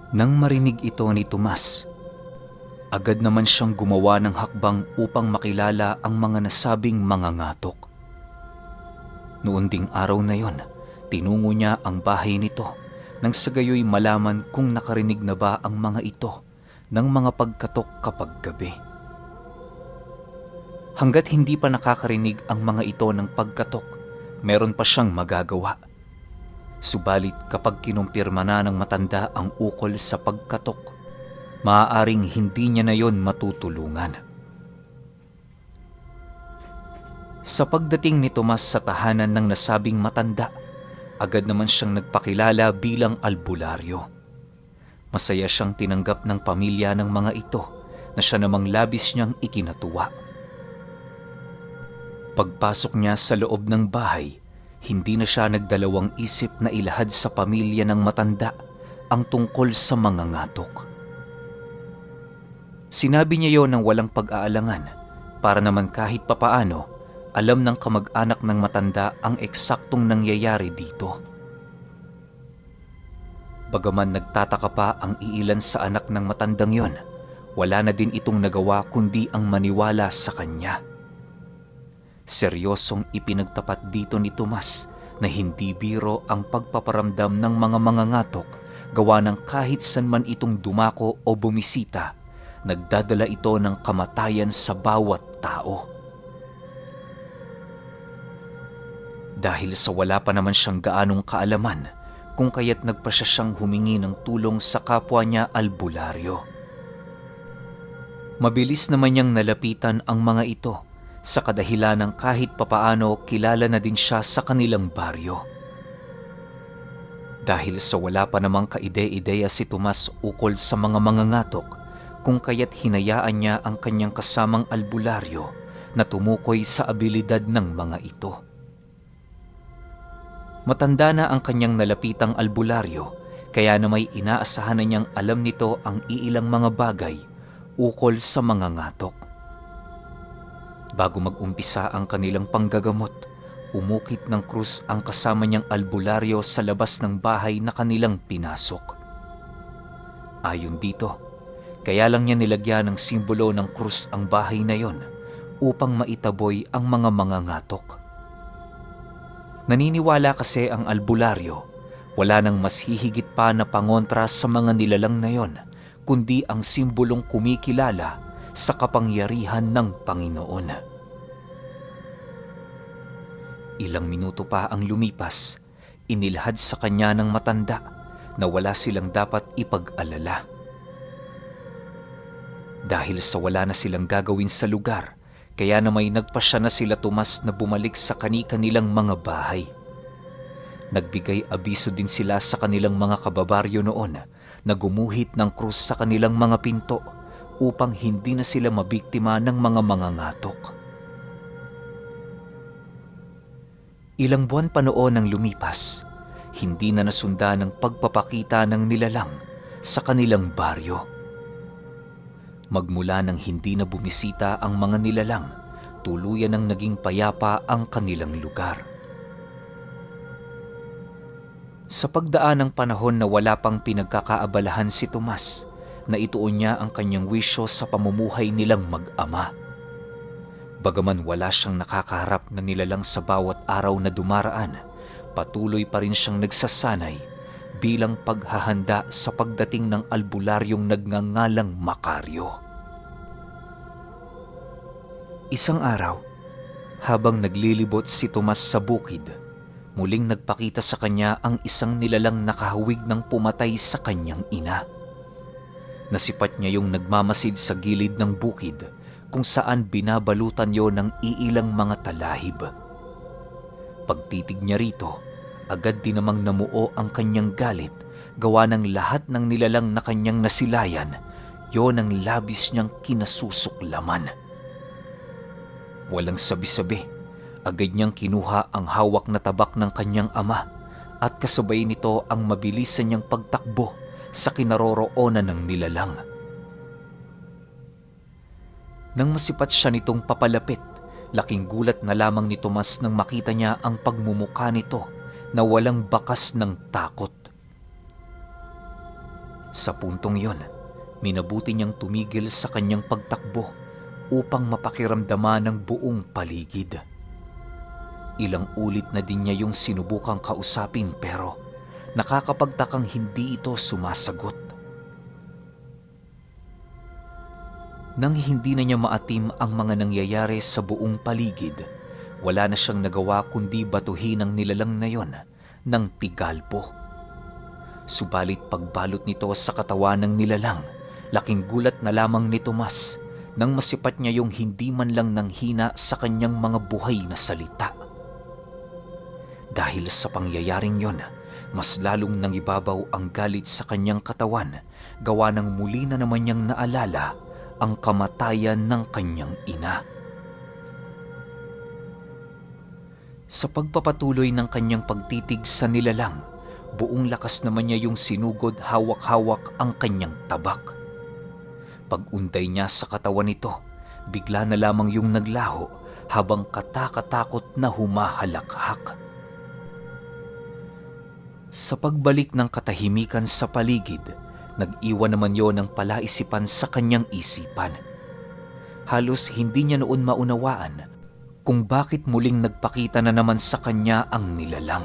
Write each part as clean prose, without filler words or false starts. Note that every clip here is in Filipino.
Nang marinig ito ni Tomas, agad naman siyang gumawa ng hakbang upang makilala ang mga nasabing mga ngatok. Noon ding araw na yon, tinungo niya ang bahay nito nang sa gayoy malaman kung nakarinig na ba ang mga ito ng mga pagkatok kapag gabi. Hanggat hindi pa nakakarinig ang mga ito ng pagkatok, meron pa siyang magagawa. Subalit kapag kinumpirma na ng matanda ang ukol sa pagkatok, maaaring hindi niya na yon matutulungan. Sa pagdating ni Tomas sa tahanan ng nasabing matanda, agad naman siyang nagpakilala bilang albularyo. Masaya siyang tinanggap ng pamilya ng mga ito na siya namang labis niyang ikinatuwa. Pagpasok niya sa loob ng bahay, hindi na siya nagdalawang isip na ilahad sa pamilya ng matanda ang tungkol sa mga ngatok. Sinabi niya yon ng walang pag-aalangan para naman kahit papaano alam ng kamag-anak ng matanda ang eksaktong nangyayari dito. Bagaman nagtataka pa ang iilan sa anak ng matandang yon, wala na din itong nagawa kundi ang maniwala sa kanya. Seryosong ipinagtapat dito ni Tomas na hindi biro ang pagpaparamdam ng mga ngatok gawa ng kahit san man itong dumako o bumisita, nagdadala ito ng kamatayan sa bawat tao. Dahil sa wala pa naman siyang gaanong kaalaman, kung kaya't nagpasya siyang humingi ng tulong sa kapwa niya albularyo. Mabilis naman niyang nalapitan ang mga ito sa kadahilan ng kahit papaano kilala na din siya sa kanilang baryo. Dahil sa wala pa namang kaide-ideya si Tomas ukol sa mga ngatok, kung kaya't hinayaan niya ang kanyang kasamang albularyo na tumukoy sa abilidad ng mga ito. Matanda na ang kanyang nalapitang albularyo, kaya na may inaasahan na niyang alam nito ang iilang mga bagay ukol sa mga ngatok. Bago mag-umpisa ang kanilang panggagamot, umukit ng krus ang kasama niyang albularyo sa labas ng bahay na kanilang pinasok. Ayon dito, kaya lang niya nilagyan ng simbolo ng krus ang bahay na yon upang maitaboy ang mga ngatok. Naniniwala kasi ang albularyo, wala nang mas hihigit pa na pangontra sa mga nilalang na yon, kundi ang simbolong kumikilala sa kapangyarihan ng Panginoon. Ilang minuto pa ang lumipas, inilhad sa kanya ng matanda na wala silang dapat ipag-alala. Dahil sa wala na silang gagawin sa lugar, kaya na may nagpasya na sila Tomas na bumalik sa kani-kanilang mga bahay. Nagbigay abiso din sila sa kanilang mga kababaryo noon na gumuhit ng krus sa kanilang mga pinto upang hindi na sila mabiktima ng mga ngatok. Ilang buwan pa noon ang lumipas, hindi na nasundan ng pagpapakita ng nilalang sa kanilang baryo. Magmula nang hindi na bumisita ang mga nilalang, tuluyan nang naging payapa ang kanilang lugar. Sa pagdaan ng panahon na wala pang pinagkakaabalahan si Tomas, naituon niya ang kanyang wisyo sa pamumuhay nilang mag-ama. Bagaman wala siyang nakakaharap na nilalang sa bawat araw na dumaraan, patuloy pa rin siyang nagsasanay bilang paghahanda sa pagdating ng albularyong nagngangalang Makaryo. Isang araw, habang naglilibot si Tomas sa bukid, muling nagpakita sa kanya ang isang nilalang nakahawig ng pumatay sa kanyang ina. Nasipat niya yung nagmamasid sa gilid ng bukid kung saan binabalutan yon ng iilang mga talahib. Pagtitig niya rito, agad din namang namuo ang kanyang galit gawa ng lahat ng nilalang na kanyang nasilayan, yon ang labis niyang kinasusuklaman. Walang sabi-sabi, agad niyang kinuha ang hawak na tabak ng kanyang ama at kasabay nito ang mabilisan niyang pagtakbo sa kinaroroonan ng nilalang. Nang masipat siya nitong papalapit, laking gulat na lamang ni Tomas nang makita niya ang pagmumukha nito na walang bakas ng takot. Sa puntong yon, minabuti niyang tumigil sa kanyang pagtakbo upang mapakiramdaman ng buong paligid. Ilang ulit na din niya yung sinubukang kausapin pero nakakapagtakang hindi ito sumasagot. Nang hindi na niya maatim ang mga nangyayari sa buong paligid, wala na siyang nagawa kundi batuhin ang nilalang na yon ng pigalpo. Subalit pagbalot nito sa katawan ng nilalang, laking gulat na lamang ni Tomas nang masipat niya yung hindi man lang nanghina sa kanyang mga buhay na salita. Dahil sa pangyayaring yon, mas lalong nangibabaw ang galit sa kanyang katawan, gawa ng muli na naman niyang naalala ang kamatayan ng kanyang ina. Sa pagpapatuloy ng kanyang pagtitig sa nilalang, buong lakas naman niya yung sinugod hawak-hawak ang kanyang tabak. Pag-unday niya sa katawan nito, bigla na lamang yung naglaho habang katakatakot na humahalakhak. Sa pagbalik ng katahimikan sa paligid, nag-iwan naman yon ng palaisipan sa kanyang isipan. Halos hindi niya noon maunawaan kung bakit muling nagpakita na naman sa kanya ang nilalang.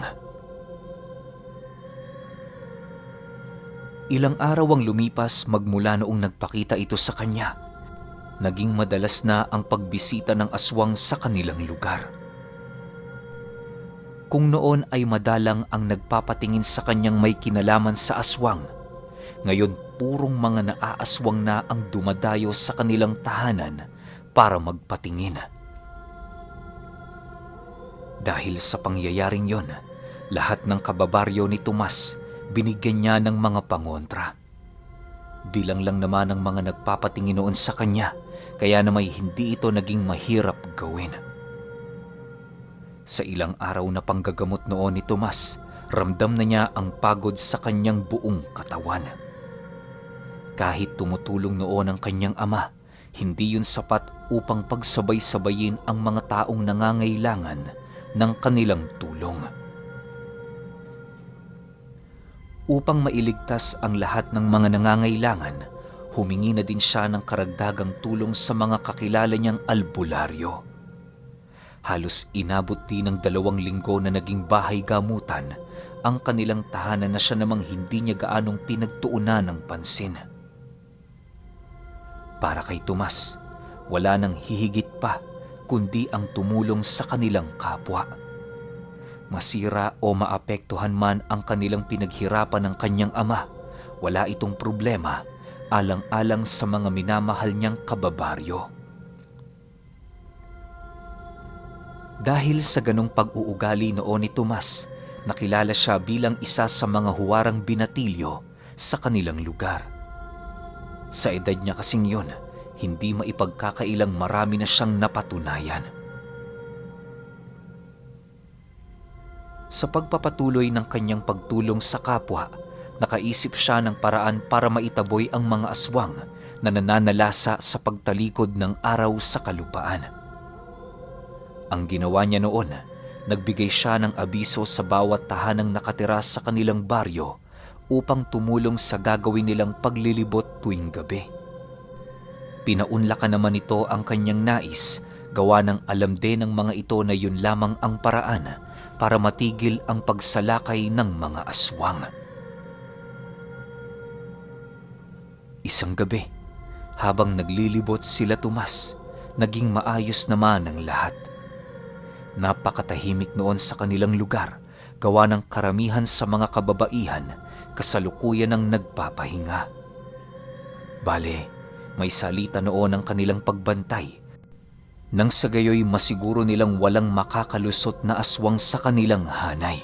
Ilang araw ang lumipas magmula noong nagpakita ito sa kanya. Naging madalas na ang pagbisita ng aswang sa kanilang lugar. Kung noon ay madalang ang nagpapatingin sa kanyang may kinalaman sa aswang, ngayon purong mga naaaswang na ang dumadayo sa kanilang tahanan para magpatingin. Dahil sa pangyayaring yon, lahat ng kababaryo ni Tomas binigyan niya ng mga pangontra. Bilang lang naman ang mga nagpapatingin noon sa kanya, kaya na may hindi ito naging mahirap gawin. Sa ilang araw na panggagamot noon ni Tomas, ramdam na niya ang pagod sa kanyang buong katawan. Kahit tumutulong noon ang kanyang ama, hindi yun sapat upang pagsabay-sabayin ang mga taong nangangailangan ng kanilang tulong. Upang mailigtas ang lahat ng mga nangangailangan, humingi na din siya ng karagdagang tulong sa mga kakilala niyang albularyo. Halos inabot din ng 2 linggo na naging bahay gamutan ang kanilang tahanan na siya namang hindi niya gaanong pinagtuunan ng pansin. Para kay Tomas, wala nang hihigit pa kundi ang tumulong sa kanilang kapwa. Masira o maapektuhan man ang kanilang pinaghirapan ng kanyang ama, wala itong problema alang-alang sa mga minamahal niyang kababaryo. Dahil sa ganong pag-uugali noon ni Tomas, nakilala siya bilang isa sa mga huwarang binatilyo sa kanilang lugar. Sa edad niya kasing yun, hindi maipagkakailang marami na siyang napatunayan. Sa pagpapatuloy ng kanyang pagtulong sa kapwa, nakaisip siya ng paraan para maitaboy ang mga aswang na nananalasa sa pagtalikod ng araw sa kalupaan. Ang ginawa niya noon, nagbigay siya ng abiso sa bawat tahanang nakatira sa kanilang baryo upang tumulong sa gagawin nilang paglilibot tuwing gabi. Pinaunlakan naman ito ang kanyang nais, gawa ng alam din ng mga ito na yun lamang ang paraan para matigil ang pagsalakay ng mga aswang. Isang gabi, habang naglilibot sila Tomas, naging maayos naman ang lahat. Napakatahimik noon sa kanilang lugar, gawa ng karamihan sa mga kababaihan kasalukuyan ng nagpapahinga. Bale, may salita noon ang kanilang pagbantay, nang sa gayoy masiguro nilang walang makakalusot na aswang sa kanilang hanay.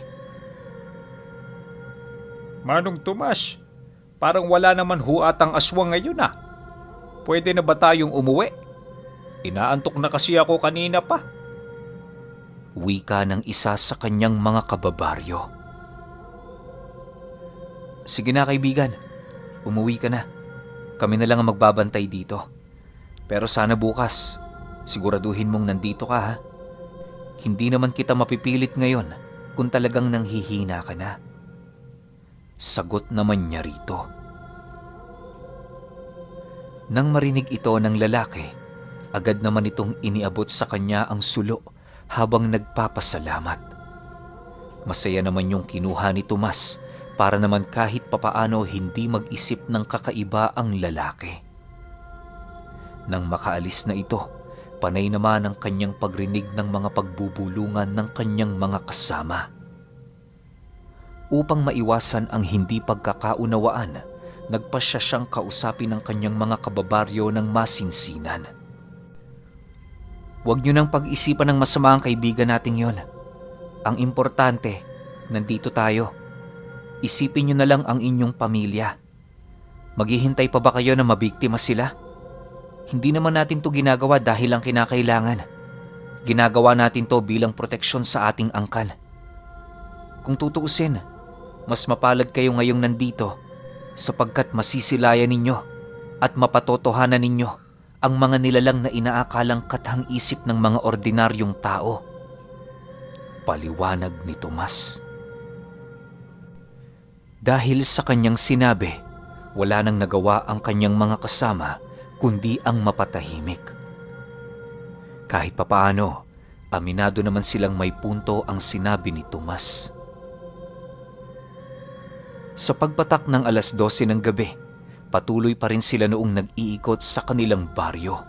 Manong Tomas, parang wala naman huatang aswang ngayon ah. Pwede na ba tayong umuwi? Inaantok na kasi ako kanina pa. Wika ng isa sa kanyang mga kababaryo. Sige na kaibigan, umuwi ka na. Kami na lang ang magbabantay dito. Pero sana bukas, siguraduhin mong nandito ka ha. Hindi naman kita mapipilit ngayon kung talagang nanghihina ka na. Sagot naman niya rito. Nang marinig ito ng lalaki, agad naman itong iniabot sa kanya ang sulo habang nagpapasalamat. Masaya naman yung kinuha ni Tomas para naman kahit papaano hindi mag-isip ng kakaiba ang lalaki. Nang makaalis na ito, panay naman ang kanyang pagrinig ng mga pagbubulungan ng kanyang mga kasama. Upang maiwasan ang hindi pagkakaunawaan, nagpasya siyang kausapin ng kanyang mga kababaryo ng masinsinan. Huwag niyo nang pag-isipan ng masama ang kaibigan nating yon. Ang importante, nandito tayo. Isipin niyo na lang ang inyong pamilya. Maghihintay pa ba kayo na mabiktima sila? Hindi naman natin to ginagawa dahil lang kinakailangan. Ginagawa natin to bilang proteksyon sa ating angkan. Kung tutuusin, mas mapalad kayo ngayong nandito sapagkat masisilayan ninyo at mapatotohanan ninyo ang mga nilalang na inaakalang kathang-isip ng mga ordinaryong tao. Paliwanag ni Tomas. Dahil sa kanyang sinabi, wala nang nagawa ang kanyang mga kasama kundi ang mapatahimik. Kahit papaano, aminado naman silang may punto ang sinabi ni Tomas. Sa pagpatak ng 12:00 ng gabi, patuloy pa rin sila noong nag-iikot sa kanilang baryo.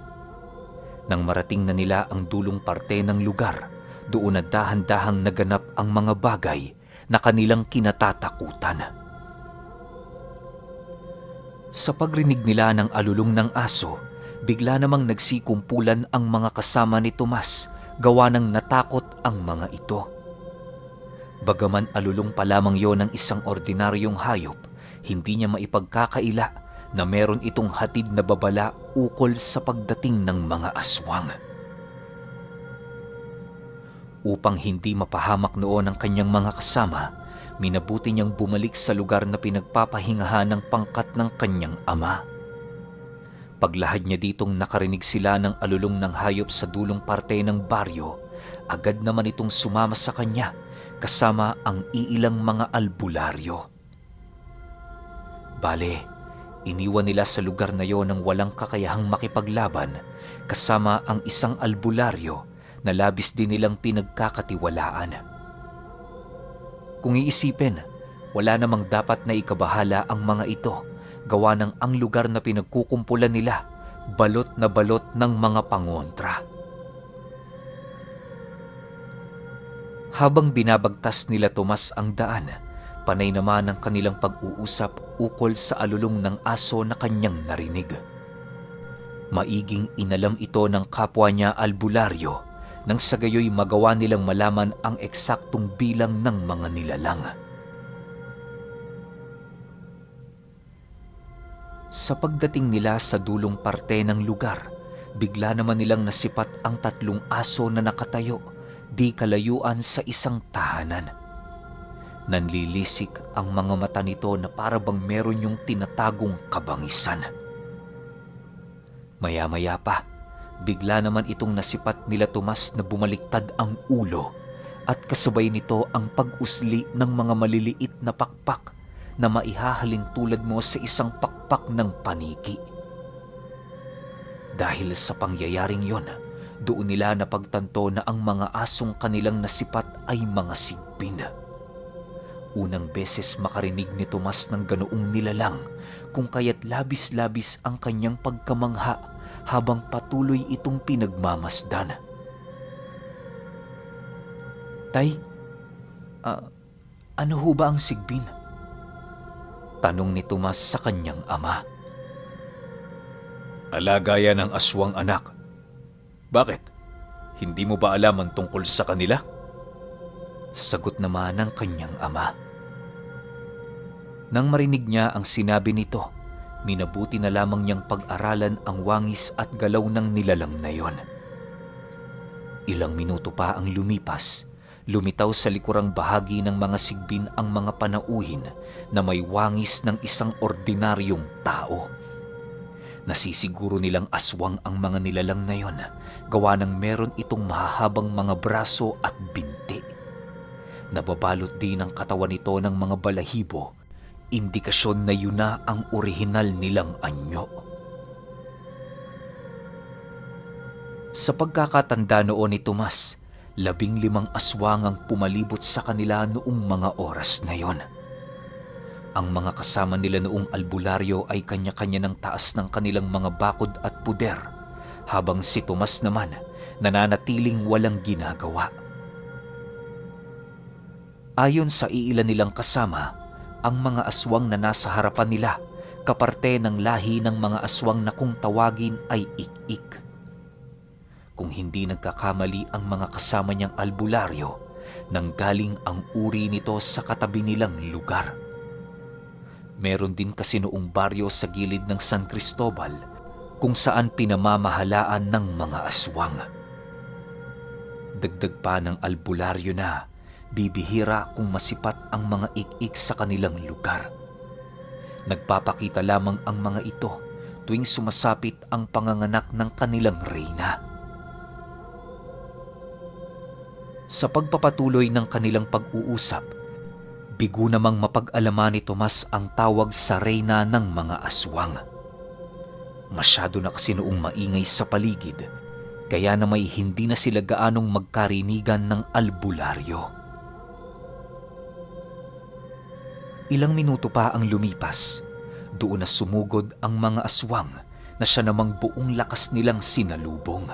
Nang marating na nila ang dulong parte ng lugar, doon na dahan-dahang naganap ang mga bagay na kanilang kinatatakutan. Sa pagrinig nila ng alulong ng aso, bigla namang nagsikumpulan ang mga kasama ni Tomas, gawa ng natakot ang mga ito. Bagaman alulong pa lamang yon ng isang ordinaryong hayop, hindi niya maipagkakaila na meron itong hatid na babala ukol sa pagdating ng mga aswang. Upang hindi mapahamak noon ang kanyang mga kasama, minabuti niyang bumalik sa lugar na pinagpapahingahan ng pangkat ng kanyang ama. Paglahad niya ditong nakarinig sila ng alulong ng hayop sa dulong parte ng baryo, agad naman itong sumama sa kanya kasama ang iilang mga albularyo. Bale, iniwan nila sa lugar na yon ng walang kakayahang makipaglaban kasama ang isang albularyo na labis din nilang pinagkakatiwalaan. Kung iisipin, wala namang dapat na ikabahala ang mga ito, gawa ng ang lugar na pinagkukumpulan nila, balot na balot ng mga pangontra. Habang binabagtas nila Tomas ang daan, panay naman ang kanilang pag-uusap ukol sa alulong ng aso na kanyang narinig. Maiging inalam ito ng kapwa niya albularyo, nang sa gayoy magawa nilang malaman ang eksaktong bilang ng mga nilalang. Sa pagdating nila sa dulong parte ng lugar, bigla naman nilang nasipat ang 3 aso na nakatayo, di kalayuan sa isang tahanan. Nanlilisik ang mga mata nito na para bang meron yung tinatagong kabangisan. Maya-maya pa, bigla naman itong nasipat nila Tomas na bumaliktad ang ulo at kasabay nito ang pag-usli ng mga maliliit na pakpak na maihahalin tulad mo sa isang pakpak ng paniki. Dahil sa pangyayaring yon, doon nila napagtanto na ang mga asong kanilang nasipat ay mga sigbin. Unang beses makarinig ni Tomas ng ganoong nilalang, kung kaya't labis-labis ang kanyang pagkamangha habang patuloy itong pinagmamasdan. Tay, ano ho ba ang sigbin? Tanong ni Tomas sa kanyang ama. Alagaya ng aswang, anak. Bakit? Hindi mo ba alam ang tungkol sa kanila? Sagot naman ng kanyang ama. Nang marinig niya ang sinabi nito, minabuti na lamang niyang pag-aralan ang wangis at galaw ng nilalang na yon. Ilang minuto pa ang lumipas, lumitaw sa likurang bahagi ng mga sigbin ang mga panauhin na may wangis ng isang ordinaryong tao. Nasisiguro nilang aswang ang mga nilalang na yon, gawa ng meron itong mahahabang mga braso at binti. Nababalot din ang katawan nito ng mga balahibo, indikasyon na yun na ang orihinal nilang anyo. Sa pagkakatanda noon ni Tomas, 15 aswang ang pumalibot sa kanila noong mga oras na yon. Ang mga kasama nila noong albularyo ay kanya-kanya ng taas ng kanilang mga bakod at puder, habang si Tomas naman nananatiling walang ginagawa. Ayon sa iilan nilang kasama, ang mga aswang na nasa harapan nila, kaparte ng lahi ng mga aswang na kung tawagin ay ik-ik. Kung hindi nagkakamali ang mga kasama niyang albularyo, nanggaling ang uri nito sa katabi nilang lugar. Meron din kasi noong baryo sa gilid ng San Cristobal kung saan pinamamahalaan ng mga aswang. Dagdag pa ng albularyo na bibihira kung masipat ang mga ik-ik sa kanilang lugar. Nagpapakita lamang ang mga ito tuwing sumasapit ang panganganak ng kanilang reyna. Sa pagpapatuloy ng kanilang pag-uusap, bigo namang mapag-alaman ni Tomas ang tawag sa reyna ng mga aswang. Masyado na kasi noong maingay sa paligid, kaya na may hindi na sila gaanong magkarinigan ng albularyo. Ilang minuto pa ang lumipas, doon na sumugod ang mga aswang na siya namang buong lakas nilang sinalubong.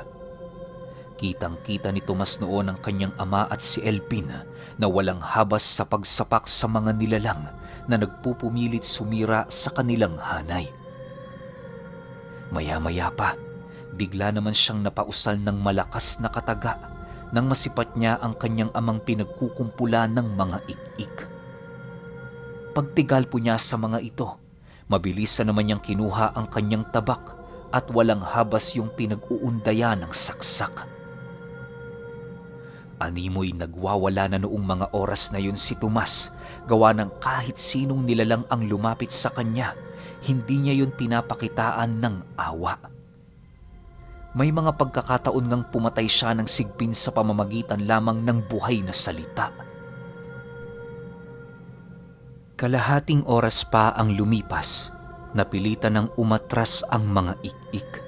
Kitang-kita ni Tomas noon ang kanyang ama at si Elpin na walang habas sa pagsapak sa mga nilalang na nagpupumilit sumira sa kanilang hanay. Maya-maya pa, bigla naman siyang napausal ng malakas na kataga nang masipat niya ang kanyang amang pinagkukumpulan ng mga ik-ik. Pagtigal po niya sa mga ito, mabilisan naman niyang kinuha ang kanyang tabak at walang habas yung pinag-uundaya ng saksak. Animoy nagwawala na noong mga oras na yun si Tomas, gawa ng kahit sinong nilalang ang lumapit sa kanya, hindi niya yun pinapakitaan ng awa. May mga pagkakataon ngang pumatay siya ng sigpin sa pamamagitan lamang ng buhay na salita. Kalahating oras pa ang lumipas, napilitan ng umatras ang mga ik-ik.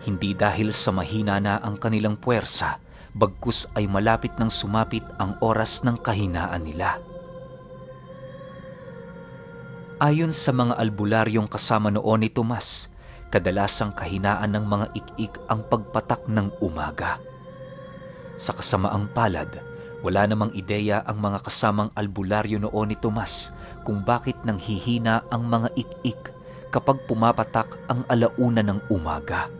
Hindi dahil sa mahina na ang kanilang puwersa, bagkus ay malapit nang sumapit ang oras ng kahinaan nila. Ayon sa mga albularyong kasama noon ni Tomas, kadalasang kahinaan ng mga ik-ik ang pagpatak ng umaga. Sa kasamaang palad, wala namang ideya ang mga kasamang albularyo noon ni Tomas kung bakit nang hihina ang mga ik-ik kapag pumapatak ang alauna ng umaga.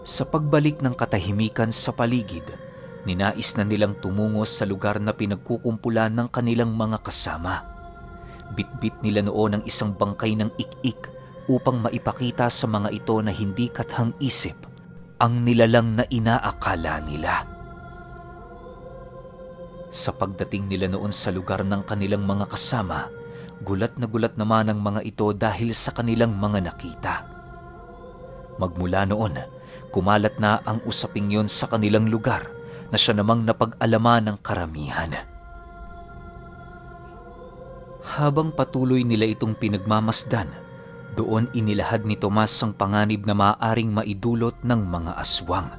Sa pagbalik ng katahimikan sa paligid, ninais na nilang tumungo sa lugar na pinagkukumpulan ng kanilang mga kasama. Bitbit nila noon ang isang bangkay ng ik-ik upang maipakita sa mga ito na hindi kathang isip ang nilalang na inaakala nila. Sa pagdating nila noon sa lugar ng kanilang mga kasama, gulat na gulat naman ang mga ito dahil sa kanilang mga nakita. Magmula noon, kumalat na ang usaping yon sa kanilang lugar na siya namang napag-alaman ng karamihan. Habang patuloy nila itong pinagmamasdan, doon inilahad ni Tomas ang panganib na maaaring maidulot ng mga aswang.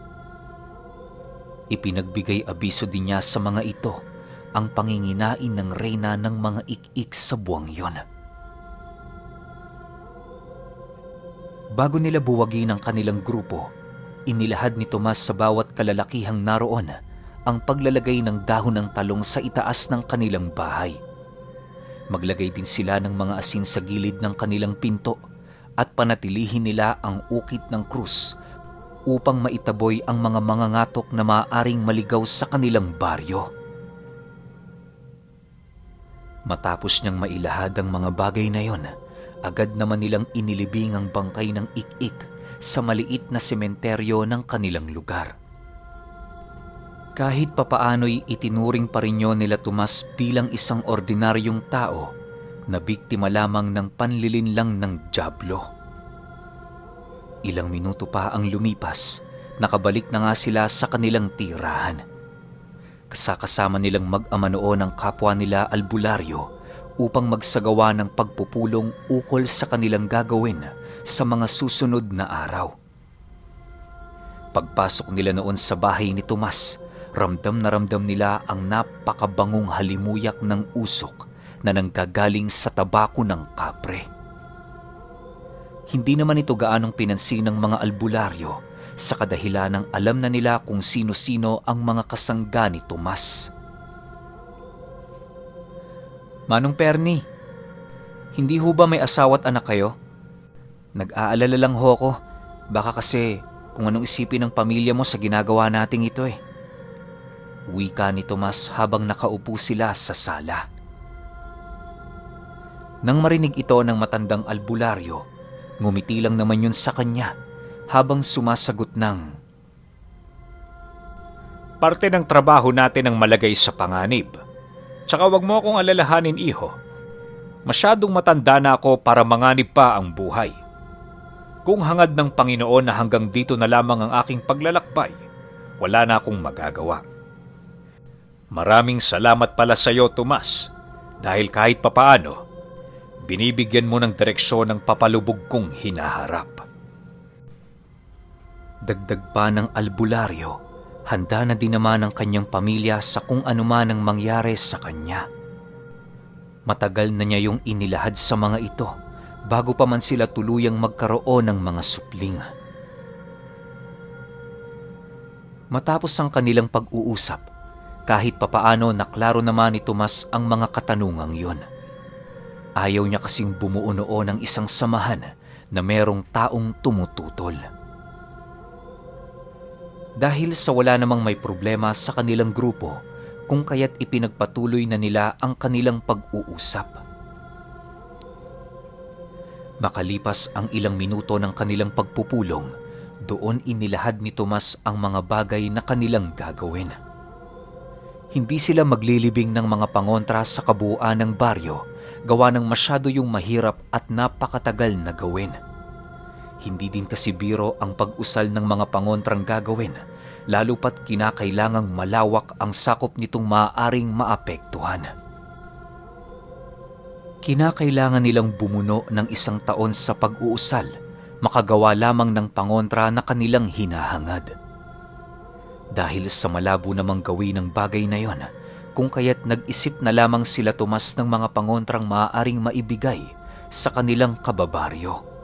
Ipinagbigay abiso din niya sa mga ito ang panginginain ng reyna ng mga ik-ik sa buwang yon. Bago nila buwagin ang kanilang grupo, inilahad ni Tomas sa bawat kalalakihang naroon ang paglalagay ng dahon ng talong sa itaas ng kanilang bahay. Maglagay din sila ng mga asin sa gilid ng kanilang pinto at panatilihin nila ang ukit ng krus upang maitaboy ang mga mangangatok na maaaring maligaw sa kanilang baryo. Matapos niyang mailahad ang mga bagay na yon, agad naman nilang inilibing ang bangkay ng ik-ik sa maliit na sementeryo ng kanilang lugar. Kahit papaano'y itinuring pa rin yun nila Tomas bilang isang ordinaryong tao na biktima lamang ng panlilinlang ng dyablo. Ilang minuto pa ang lumipas, nakabalik na nga sila sa kanilang tirahan. Kasakasama nilang mag-ama noon ang kapwa nila albularyo upang magsagawa ng pagpupulong ukol sa kanilang gagawin sa mga susunod na araw. Pagpasok nila noon sa bahay ni Tomas, ramdam na ramdam nila ang napakabangong halimuyak ng usok na nanggagaling sa tabako ng kapre. Hindi naman ito gaanong pinansin ng mga albularyo sa kadahilan ng alam na nila kung sino-sino ang mga kasangga ni Tomas. Manong Perny, hindi ho ba may asawa't anak kayo? Nag-aalala lang ho ako. Baka kasi kung anong isipin ng pamilya mo sa ginagawa nating ito eh. Wika ni Tomas habang nakaupo sila sa sala. Nang marinig ito ng matandang albularyo, ngumiti lang naman yun sa kanya habang sumasagot ng, Parte ng trabaho natin ang malagay sa panganib. Tsaka wag mo akong alalahanin, iho. Masyadong matanda na ako para manganib pa ang buhay. Kung hangad ng Panginoon na hanggang dito na lamang ang aking paglalakbay, wala na akong magagawa. Maraming salamat pala sa iyo, Tomas, dahil kahit papaano, binibigyan mo ng direksyon ng papalubog kong hinaharap. Dagdag pa ng albularyo, handa na din naman ang kanyang pamilya sa kung anuman ang mangyari sa kanya. Matagal na niya yung inilahad sa mga ito bago pa man sila tuluyang magkaroon ng mga supling. Matapos ang kanilang pag-uusap, kahit papaano naklaro naman ni Tomas ang mga katanungang yun. Ayaw niya kasing bumuo noon ng isang samahan na merong taong tumututol. Dahil sa wala namang may problema sa kanilang grupo, kung kaya't ipinagpatuloy na nila ang kanilang pag-uusap. Makalipas ang ilang minuto ng kanilang pagpupulong, doon inilahad ni Tomas ang mga bagay na kanilang gagawin. Hindi sila maglilibing ng mga pangontra sa kabuuan ng baryo, gawa ng masyado yung mahirap at napakatagal na gawin. Hindi din kasi biro ang pag-usal ng mga pangontrang gagawin, lalo pat kinakailangang malawak ang sakop nitong maaaring maapektuhan. Kinakailangan nilang bumuno ng 1 taon sa pag-uusal, makagawa lamang ng pangontra na kanilang hinahangad. Dahil sa malabo namang gawin ng bagay na yon, kung kaya't nag-isip na lamang sila Tomas ng mga pangontrang maaaring maibigay sa kanilang kababaryo.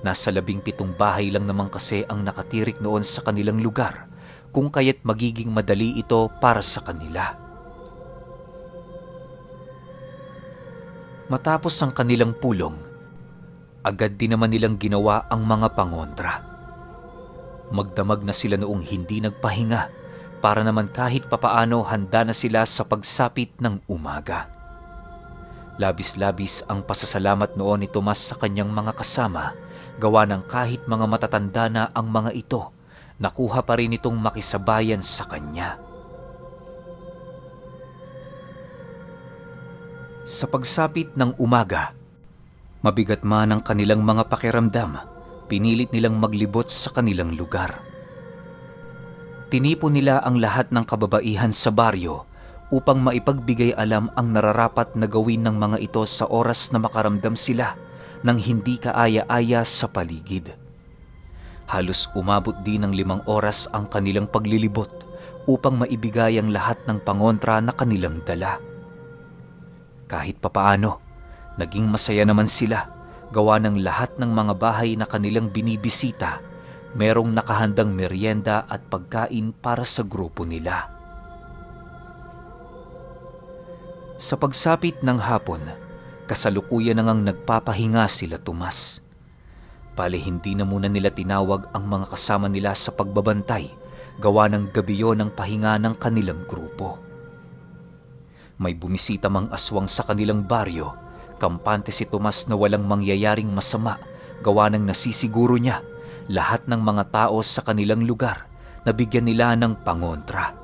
Nasa 17 bahay lang naman kasi ang nakatirik noon sa kanilang lugar, kung kaya't magiging madali ito para sa kanila. Matapos ang kanilang pulong, agad din naman nilang ginawa ang mga pangontra. Magdamag na sila noong hindi nagpahinga para naman kahit papaano handa na sila sa pagsapit ng umaga. Labis-labis ang pasasalamat noon ni Tomas sa kanyang mga kasama, gawa ng kahit mga matatanda na ang mga ito, nakuha pa rin itong makisabayan sa kanya. Sa pagsapit ng umaga, mabigat man ang kanilang mga pakiramdam, pinilit nilang maglibot sa kanilang lugar. Tinipon nila ang lahat ng kababaihan sa baryo upang maipagbigay alam ang nararapat na gawin ng mga ito sa oras na makaramdam sila nang hindi kaaya-aya sa paligid. Halos umabot din ng 5 oras ang kanilang paglilibot upang maibigay ang lahat ng pangontra na kanilang dala. Kahit papaano, naging masaya naman sila, gawa ng lahat ng mga bahay na kanilang binibisita, merong nakahandang merienda at pagkain para sa grupo nila. Sa pagsapit ng hapon, kasalukuyan na ngang nagpapahinga sila Tomas. Bale hindi na muna nila tinawag ang mga kasama nila sa pagbabantay, gawa ng gabi yon ng pahinga ng kanilang grupo. May bumisita mang aswang sa kanilang baryo, kampante si Tomas na walang mangyayaring masama, gawa ng nasisiguro niya lahat ng mga tao sa kanilang lugar na bigyan nila ng pangontra.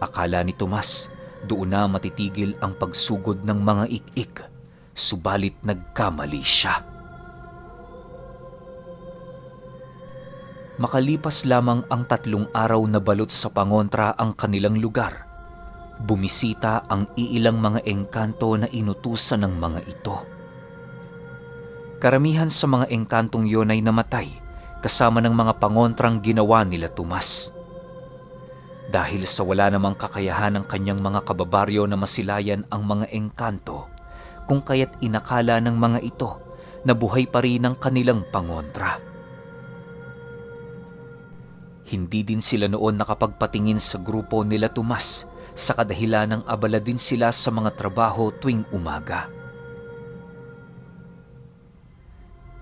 Akala ni Tomas, doon na matitigil ang pagsugod ng mga ik-ik, subalit nagkamali siya. Makalipas lamang ang 3 araw na balot sa pangontra ang kanilang lugar, bumisita ang iilang mga engkanto na inutusan ng mga ito. Karamihan sa mga engkantong yon ay namatay kasama ng mga pangontrang ginawa nila Tomas. Dahil sa wala namang kakayahan ng kanyang mga kababaryo na masilayan ang mga engkanto, kung kaya't inakala ng mga ito na buhay pa rin ang kanilang pangontra. Hindi din sila noon nakapagpatingin sa grupo nila Tomas sa kadahilan ng abala din sila sa mga trabaho tuwing umaga.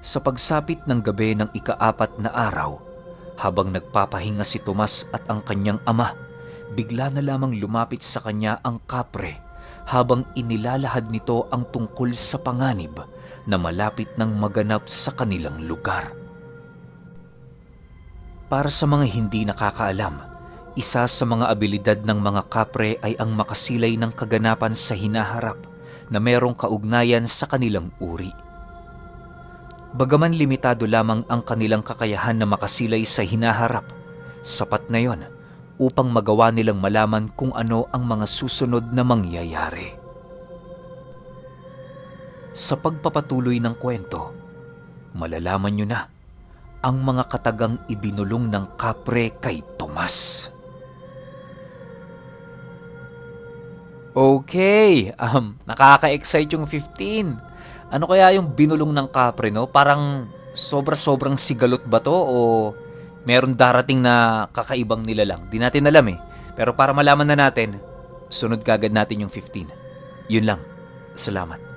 Sa pagsapit ng gabi ng ika-4 na araw, habang nagpapahinga si Tomas at ang kanyang ama, bigla na lamang lumapit sa kanya ang kapre habang inilalahad nito ang tungkol sa panganib na malapit nang maganap sa kanilang lugar. Para sa mga hindi nakakaalam, isa sa mga abilidad ng mga kapre ay ang makasilay ng kaganapan sa hinaharap na merong kaugnayan sa kanilang uri. Bagaman limitado lamang ang kanilang kakayahan na makasilay sa hinaharap, sapat na yon upang magawa nilang malaman kung ano ang mga susunod na mangyayari. Sa pagpapatuloy ng kwento, malalaman nyo na ang mga katagang ibinulong ng kapre kay Tomas. Okay, nakaka-excite yung 15. Ano kaya yung binulong ng kapre, no? Parang sobrang sigalot ba to o meron darating na kakaibang nilalang? Di natin alam eh. Pero para malaman na natin, sunod kagad natin yung 15. Yun lang. Salamat.